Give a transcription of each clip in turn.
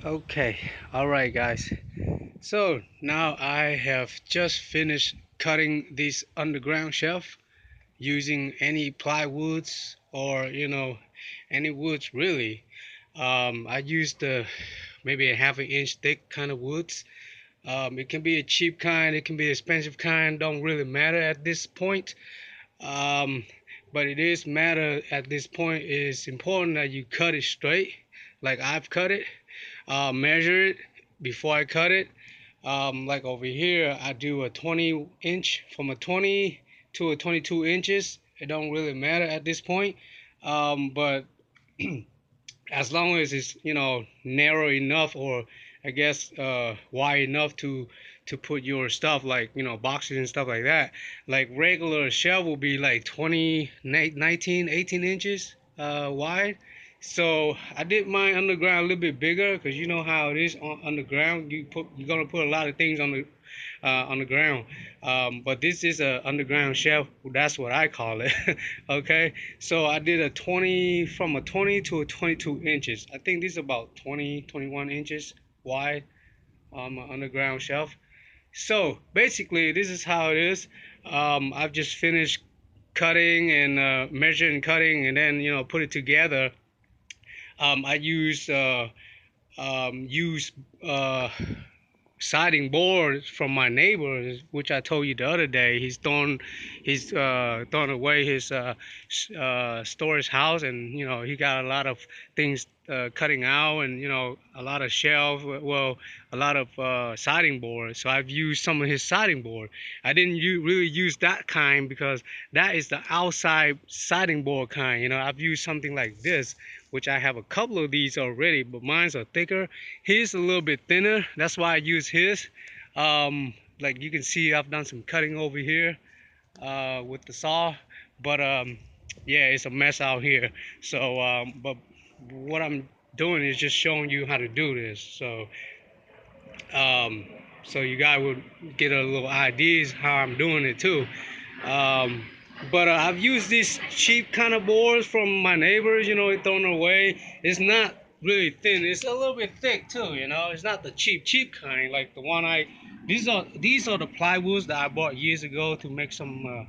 Okay, all right, guys. So now I have just finished cutting this underground shelf using any plywoods or any woods really. I used maybe a half an inch thick kind of woods. It can be a cheap kind, it can be an expensive kind. Don't really matter at this point. Um, but it is matter at this point. It's important that you cut it straight, like I've cut it. Measure it before I cut it. Like over here, I do a 20 inch from a 20 to a 22 inches. It don't really matter at this point. But as long as it's narrow enough, or I guess wide enough to put your stuff, like boxes and stuff like that. Like regular shelf will be like 20 19 18 inches wide. So I did mine underground a little bit bigger, because you know how it is on underground. You're gonna put a lot of things on the ground. But this is a underground shelf. That's what I call it. Okay, so I did a 20, from a 20 to a 22 inches. I think this is about 20, 21 inches wide, an underground shelf. So basically, this is how it is. I've just finished cutting and measuring, cutting, and then put it together. I use siding boards from my neighbor, which I told you the other day. He's thrown away his storage house, and he got a lot of things cutting out, and a lot of shelf, well, a lot of siding board. So I've used some of his siding board. I didn't really use that kind, because that is the outside siding board kind. I've used something like this, which I have a couple of these already, but mine's are thicker. His a little bit thinner. That's why I use his. Like you can see, I've done some cutting over here with the saw, but yeah, it's a mess out here. So, but what I'm doing is just showing you how to do this. Um, so you guys would get a little ideas how I'm doing it too. Um, but I've used these cheap kind of boards from my neighbors, thrown away. It's not really thin. It's a little bit thick too, It's not the cheap kind like the one I. These are the plywoods that I bought years ago to make some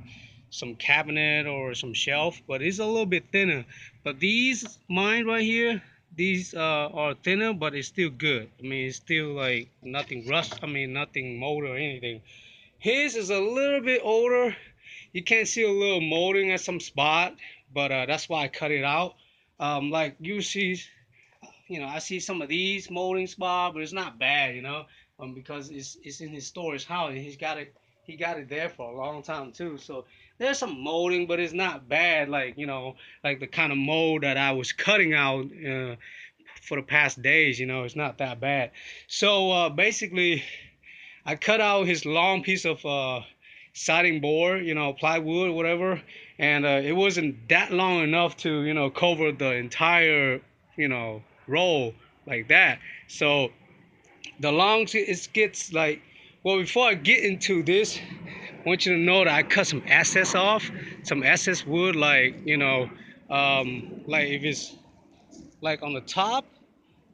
cabinet or some shelf, but it's a little bit thinner. But these mine right here, these are thinner, but it's still good. I mean, it's still like nothing rust. I mean, nothing mold or anything. His is a little bit older. You can see a little molding at some spot, but that's why I cut it out. Like you see, I see some of these molding spot, but it's not bad, because it's in his storage house, and he got it there for a long time too. So there's some molding, but it's not bad, like like the kind of mold that I was cutting out for the past days. It's not that bad. So basically, I cut out his long piece of siding board, plywood, whatever, and it wasn't that long enough to, cover the entire, roll like that. So the long it gets like, well, before I get into this, I want you to know that I cut some excess off, some excess wood, like like if it's like on the top,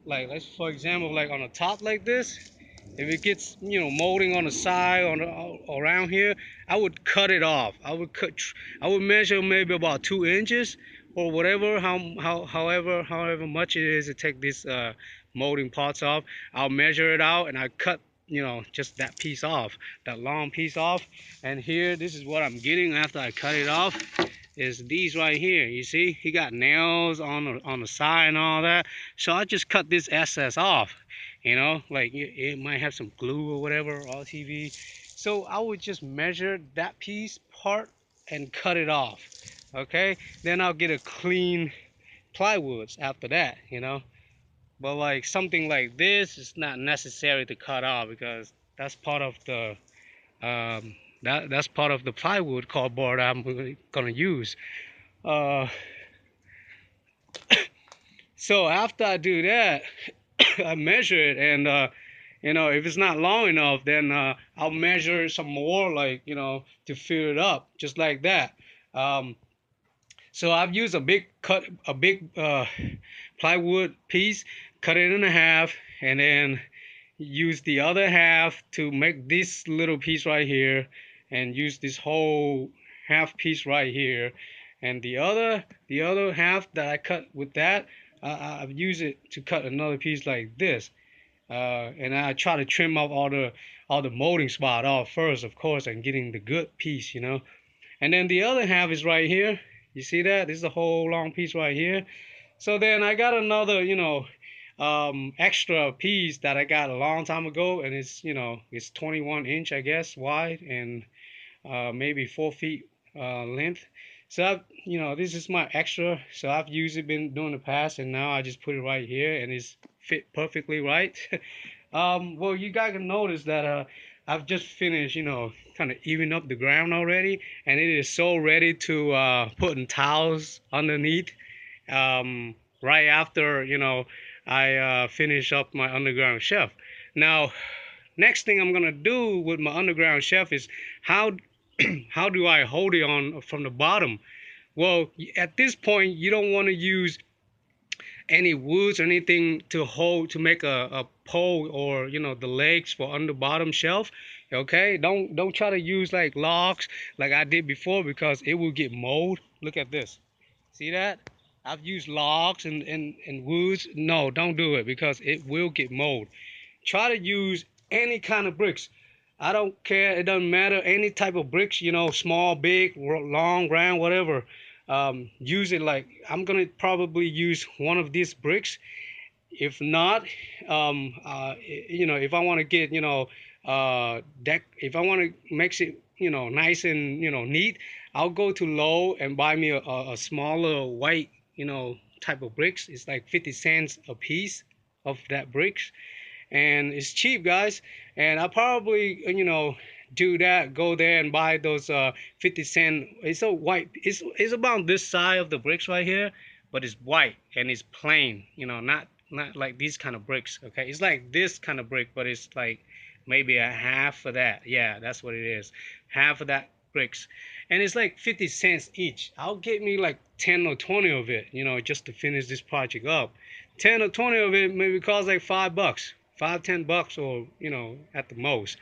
like let's for example, like on the top like this. If it gets, molding on the side, around here, I would cut it off. I would measure maybe about 2 inches or whatever, however much it is to take this molding parts off. I'll measure it out, and I cut, just that piece off, that long piece off. And here, this is what I'm getting after I cut it off. Is these right here. You see, he got nails on the side and all that. So I just cut this excess off. Like it might have some glue or whatever, RTV. So I would just measure that piece part and cut it off. Okay, then I'll get a clean plywoods after that. But like something like this, it's not necessary to cut off, because that's part of the that's part of the plywood cardboard I'm gonna use. Uh, so after I do that, I measure it, and if it's not long enough, then I'll measure some more, like to fill it up, just like that. Um, so I've used a big plywood piece, cut it in half, and then use the other half to make this little piece right here, and use this whole half piece right here, and the other half that I cut with that, I've used it to cut another piece like this. And I try to trim off all the molding spot off first, of course, and getting the good piece. And then the other half is right here. You see that? This is a whole long piece right here. So then I got another, extra piece that I got a long time ago, and it's 21 inch, I guess, wide, and maybe 4 feet length. So this is my extra. So I've usually been doing the past, and now I just put it right here, and it's fit perfectly right. Well, you guys can notice that I've just finished, kind of even up the ground already, and it is so ready to putting tiles underneath. Right after I finish up my underground shelf. Now, next thing I'm gonna do with my underground shelf is how how do I hold it on from the bottom? Well, at this point, you don't want to use any woods or anything to make a pole, or the legs for under bottom shelf. Okay, don't try to use like logs like I did before, because it will get mold. Look at this. See that? I've used logs and woods. No, don't do it, because it will get mold. Try to use any kind of bricks. I don't care. It doesn't matter. Any type of bricks, small, big, long, round, whatever. Use it. Like, I'm gonna probably use one of these bricks. If not, if I want to get, if I want to make it, nice and, neat, I'll go to Low and buy me a smaller white, type of bricks. It's like 50 cents a piece of that bricks, and it's cheap, guys. And I probably, do that. Go there and buy those 50 cent. It's a white. It's about this size of the bricks right here, but it's white and it's plain. Not like these kind of bricks. Okay, it's like this kind of brick, but it's like maybe a half of that. Yeah, that's what it is. Half of that bricks, and it's like 50 cents each. I'll get me like 10 or 20 of it, just to finish this project up. 10 or 20 of it maybe cost like $5, 5, $10, or at the most.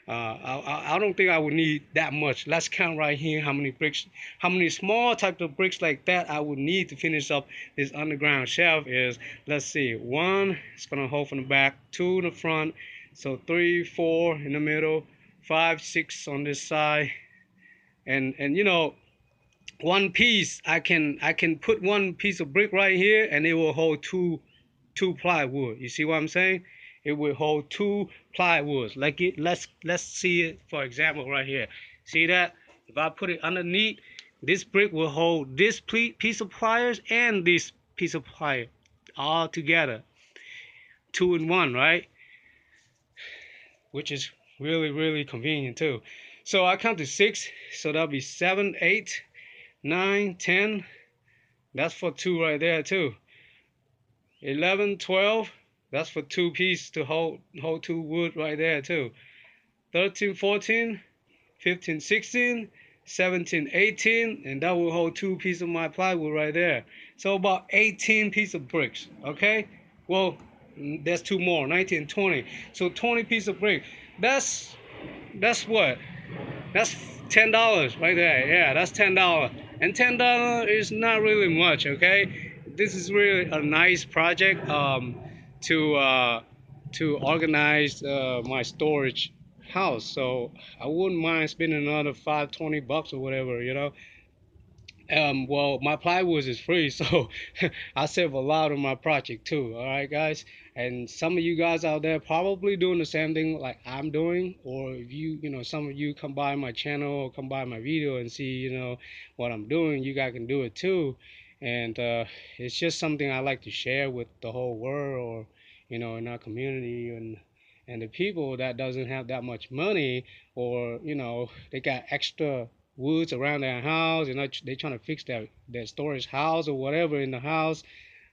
I don't think I would need that much. Let's count right here how many bricks, how many small types of bricks like that I would need to finish up this underground shelf is, let's see, one, it's gonna hold from the back, two in the front, so 3, 4 in the middle, 5, 6 on this side, and one piece, I can put one piece of brick right here, and it will hold two plywood. You see what I'm saying? It will hold two plywoods. Like it. Let's see it for example right here. See that? If I put it underneath, this brick will hold this piece of pliers and this piece of plier all together, two in one, right? Which is really really convenient too. So I count to 6, so that'll be 7, 8, 9, 10. That's for two right there too. 11, 12. That's for two pieces to hold two wood right there too. 13, 14, 15, 16, 17, 18, and that will hold two pieces of my plywood right there. So about 18 pieces of bricks. Okay. Well, there's two more, 19, 20. So 20 pieces of brick. That's what? That's $10 right there. Yeah, that's $10. And $10 is not really much, okay? This is really a nice project to to organize my storage house. So I wouldn't mind spending another 5, $20 or whatever. Well, my plywood is free, so I save a lot on my project too. All right, guys, and some of you guys out there probably doing the same thing like I'm doing, or if some of you come by my channel or come by my video and see, what I'm doing, you guys can do it too. And it's just something I like to share with the whole world, or in our community, and the people that doesn't have that much money, or they got extra woods around their house, they're trying to fix their storage house or whatever in the house.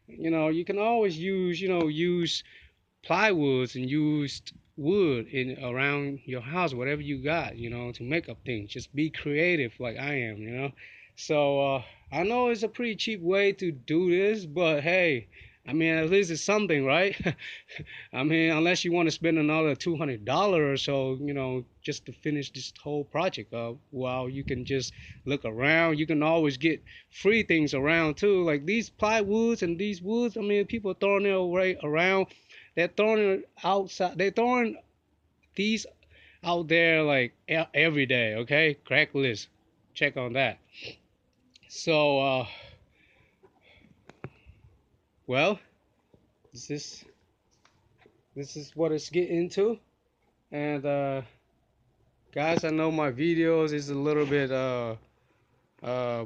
You can always use plywoods and used wood in around your house, whatever you got, to make up things. Just be creative like I am. So I know it's a pretty cheap way to do this, but hey, I mean, at least it's something, right? I mean, unless you want to spend another $200 or so, just to finish this whole project up, while you can just look around. You can always get free things around too, like these plywoods and these woods. I mean, people throwing it right around. They're throwing it outside. They're throwing these out there like every day. Okay, Craigslist, check on that. So, well, this is this is what it's getting into. And guys, I know my videos is a little bit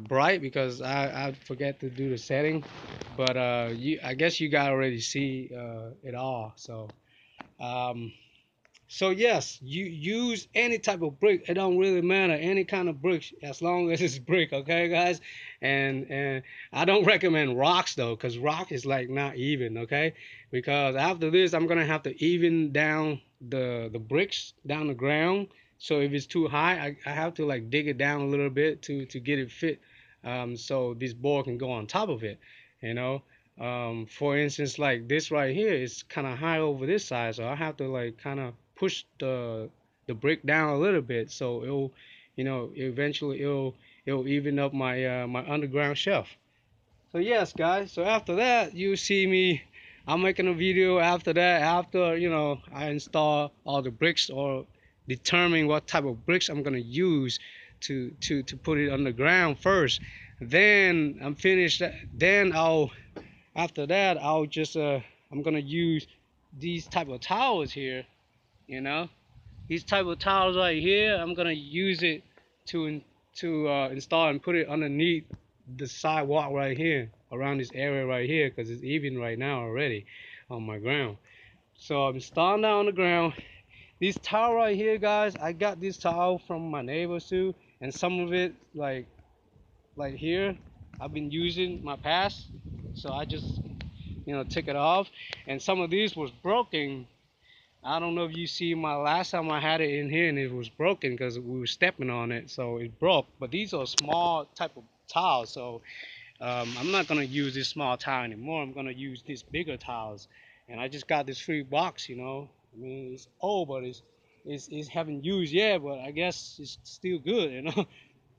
bright because I forget to do the setting, but I guess you guys already see it all. Um, So yes, you use any type of brick. It don't really matter, any kind of brick, as long as it's brick. Okay, guys. And I don't recommend rocks though, because rock is like not even. Okay, because after this, I'm gonna have to even down the bricks down the ground. So if it's too high, I have to like dig it down a little bit to get it fit. So this board can go on top of it. You know. For instance, like this right here is kind of high over this side, so I have to like kind of push the brick down a little bit, so it'll, eventually it'll even up my underground shelf. So yes, guys. So after that, you see me. I'm making a video after that. After I install all the bricks or determine what type of bricks I'm gonna use to put it underground first. Then I'm finished. Then I'll after that I'll just I'm gonna use these type of towels here. You know, these type of towels right here. I'm gonna use it to install and put it underneath the sidewalk right here, around this area right here, because it's even right now already on my ground. So I'm installing that on the ground. This towel right here, guys, I got this towel from my neighbors too, and some of it like here I've been using my past, so I just take it off. And some of these was broken. I don't know if you see my last time I had it in here and it was broken because we were stepping on it, so it broke. But these are small type of tiles, so I'm not gonna use this small tile anymore. I'm gonna use these bigger tiles. And I just got this free box. I mean, it's old, but it's haven't used yet, but I guess it's still good.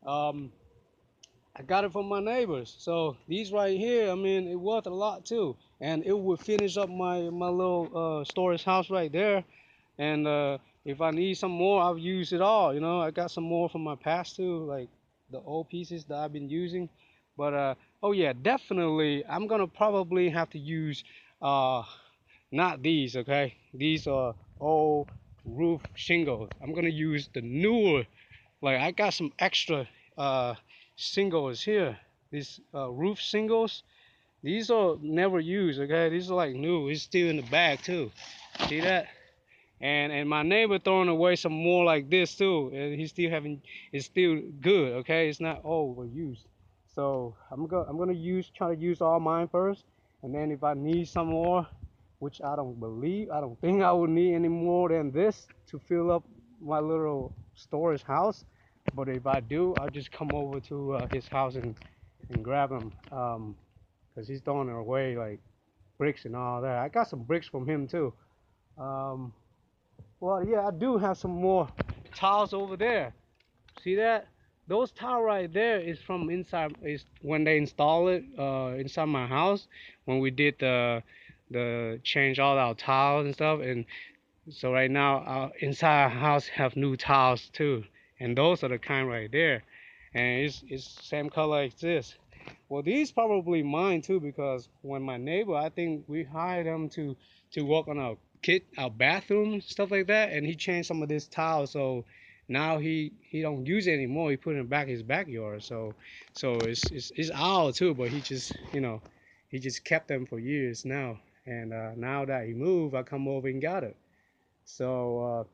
I got it from my neighbors. So these right here, I mean, it worth a lot too, and it would finish up my little storage house right there. And if I need some more, I'll use it all. I got some more from my past too, like the old pieces that I've been using. But oh yeah, definitely, I'm gonna probably have to use uh, not these. Okay, these are old roof shingles. I'm gonna use the newer. Like I got some extra shingles here. These roof shingles. These are never used. Okay, these are like new. It's still in the bag too. See that? And my neighbor throwing away some more like this too, and he's still having, it's still good. Okay, it's not overused. So I'm gonna try to use all mine first, and then if I need some more, which I don't think I will need any more than this to fill up my little storage house. But if I do, I'll just come over to his house and grab them, because he's throwing away like bricks and all that. I got some bricks from him too. um, well, yeah, I do have some more tiles over there. See that? Those tile right there is from inside. Is when they install it inside my house, when we did the change all our tiles and stuff. And so right now, inside our house have new tiles too, and those are the kind right there. And it's same color as this. Well, these probably mine too, because when my neighbor, I think we hired him to work on our bathroom, stuff like that, and he changed some of this tile, so now he don't use it anymore. He put it back in his backyard. So it's ours too, but he just kept them for years now. And now that he moved, I come over and got it. So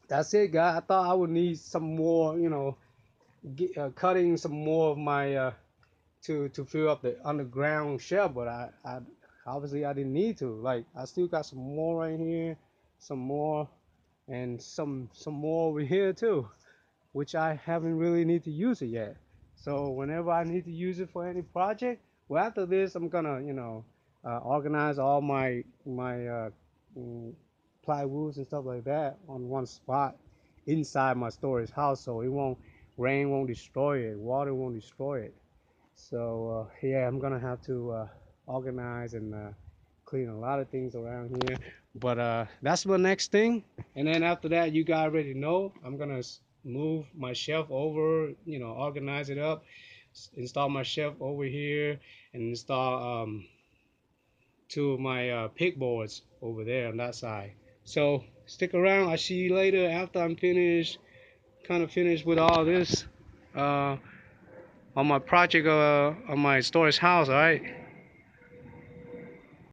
that's it, guys. I thought I would need some more, cutting some more of my to fill up the underground shell, but I obviously I didn't need to. Like I still got some more right here, some more, and some more over here too, which I haven't really need to use it yet. So whenever I need to use it for any project, well after this I'm gonna organize all my mm, plywoods and stuff like that on one spot inside my storage house, so it won't rain won't destroy it, water won't destroy it. So yeah, I'm gonna have to organize and clean a lot of things around here. But that's my next thing. And then after that, you guys already know, I'm gonna move my shelf over, organize it up, install my shelf over here, and install two of my pick boards over there on that side. So stick around. I'll see you later after I'm finished, kind of finished with all this uh, on my project on my storage house. All right.